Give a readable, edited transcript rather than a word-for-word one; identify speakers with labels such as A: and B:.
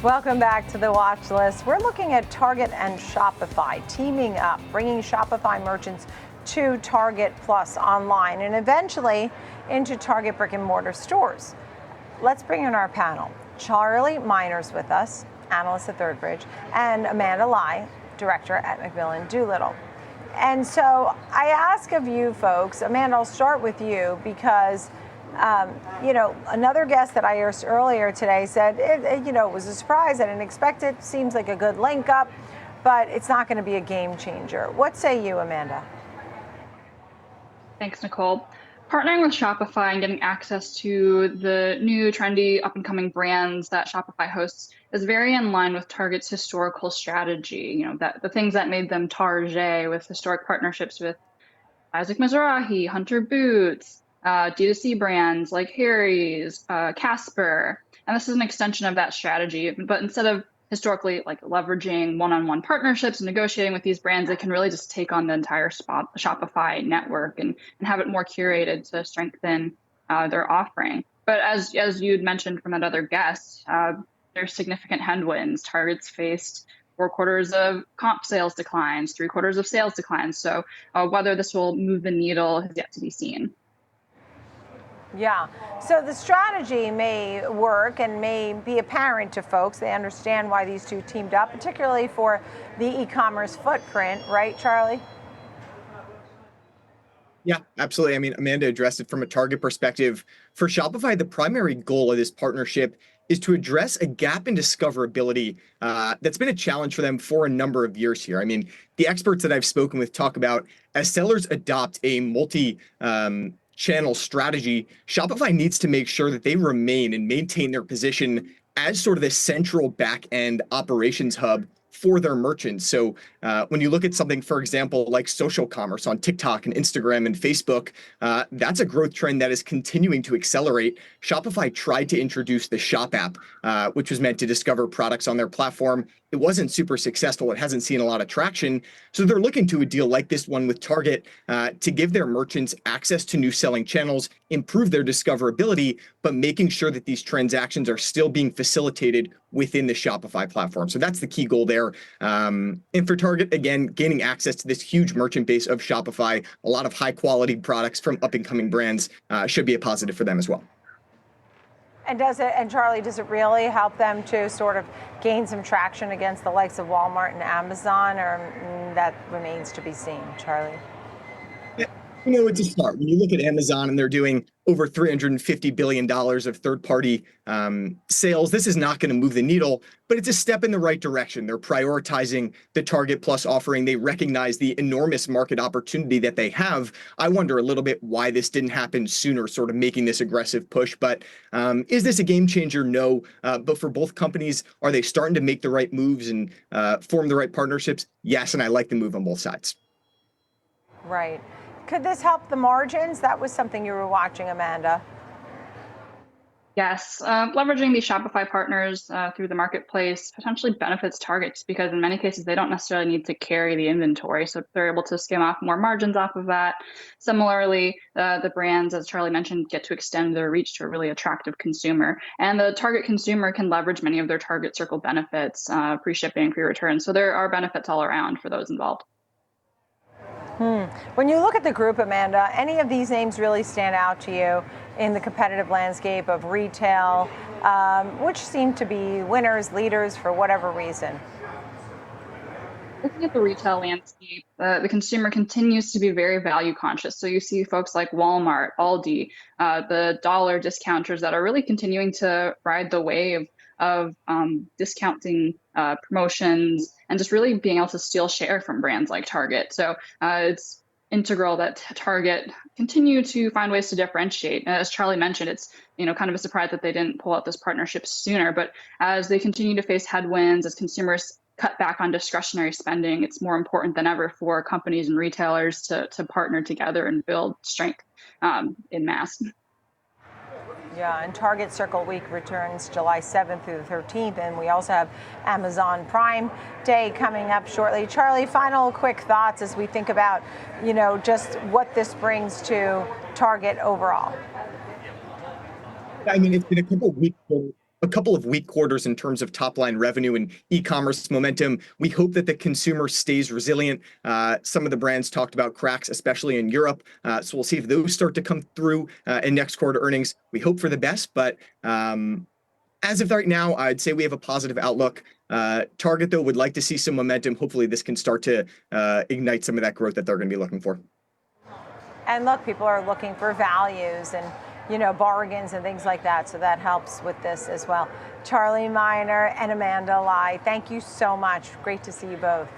A: Welcome back to the watch list. We're looking at Target and Shopify teaming up, bringing Shopify merchants to Target Plus online and eventually into Target brick and mortar stores. Let's bring in our panel. Charlie Miner's with us, analyst at Third Bridge, and Amanda Lai, director at McMillan Doolittle. And so I ask of you folks, Amanda, I'll start with you because another guest that I asked earlier today said, it was a surprise. I didn't expect it. Seems like a good link up, but it's not going to be a game changer. What say you, Amanda?
B: Thanks, Nicole. Partnering with Shopify and getting access to the new trendy up-and-coming brands that Shopify hosts is very in line with Target's historical strategy. That the things that made them Target, with historic partnerships with Isaac Mizrahi, Hunter Boots, D2C brands like Harry's, Casper. And this is an extension of that strategy. But instead of historically leveraging one-on-one partnerships and negotiating with these brands, they can really just take on the entire Shopify network and have it more curated to strengthen their offering. But as you'd mentioned from that other guest, there's significant headwinds. Target's faced 4 quarters of comp sales declines, 3 quarters of sales declines. So whether this will move the needle has yet to be seen.
A: Yeah, so the strategy may work and may be apparent to folks. They understand why these two teamed up, particularly for the e-commerce footprint, right, Charlie?
C: Yeah, absolutely. I mean, Amanda addressed it from a Target perspective. For Shopify, the primary goal of this partnership is to address a gap in discoverability that's been a challenge for them for a number of years here. I mean, the experts that I've spoken with talk about as sellers adopt a multi-channel strategy, Shopify needs to make sure that they remain and maintain their position as sort of the central back-end operations hub for their merchants. So when you look at something, for example, like social commerce on TikTok and Instagram and Facebook, that's a growth trend that is continuing to accelerate. Shopify tried to introduce the Shop app, which was meant to discover products on their platform. It wasn't super successful. It hasn't seen a lot of traction. So they're looking to a deal like this one with Target to give their merchants access to new selling channels, improve their discoverability, but making sure that these transactions are still being facilitated within the Shopify platform. So that's the key goal there. And for Target, again, gaining access to this huge merchant base of Shopify, a lot of high quality products from up and coming brands should be a positive for them as well.
A: And Charlie, does it really help them to sort of gain some traction against the likes of Walmart and Amazon, or that remains to be seen, Charlie?
C: It's a start. When you look at Amazon and they're doing over $350 billion of third-party sales, this is not going to move the needle, but it's a step in the right direction. They're prioritizing the Target Plus offering. They recognize the enormous market opportunity that they have. I wonder a little bit why this didn't happen sooner, sort of making this aggressive push. But is this a game changer? No. But for both companies, are they starting to make the right moves and form the right partnerships? Yes, and I like the move on both sides.
A: Right. Could this help the margins? That was something you were watching, Amanda.
B: Yes, leveraging these Shopify partners through the marketplace potentially benefits Target because in many cases they don't necessarily need to carry the inventory, so they're able to skim off more margins off of that. Similarly, the brands, as Charlie mentioned, get to extend their reach to a really attractive consumer, and the Target consumer can leverage many of their Target Circle benefits, free shipping, free returns. So there are benefits all around for those involved.
A: When you look at the group, Amanda, any of these names really stand out to you in the competitive landscape of retail, which seem to be winners, leaders for whatever reason?
B: Looking at the retail landscape, the consumer continues to be very value conscious. So you see folks like Walmart, Aldi, the dollar discounters that are really continuing to ride the wave of discounting promotions and just really being able to steal share from brands like Target. So it's integral that Target continue to find ways to differentiate. As Charlie mentioned, it's kind of a surprise that they didn't pull out this partnership sooner. But as they continue to face headwinds, as consumers cut back on discretionary spending, it's more important than ever for companies and retailers to partner together and build strength in mass.
A: Yeah, and Target Circle Week returns July 7th through the 13th, and we also have Amazon Prime Day coming up shortly. Charlie, final quick thoughts as we think about, just what this brings to Target overall.
C: I mean, it's been a couple of weeks a couple of weak quarters in terms of top line revenue and e-commerce momentum. We hope that the consumer stays resilient. Some of the brands talked about cracks, especially in Europe. So we'll see if those start to come through in next quarter earnings. We hope for the best, but as of right now, I'd say we have a positive outlook. Target, though, would like to see some momentum. Hopefully this can start to ignite some of that growth that they're going to be looking for.
A: And look, people are looking for values and bargains and things like that. So that helps with this as well. Charlie Miner and Amanda Lai, thank you so much. Great to see you both.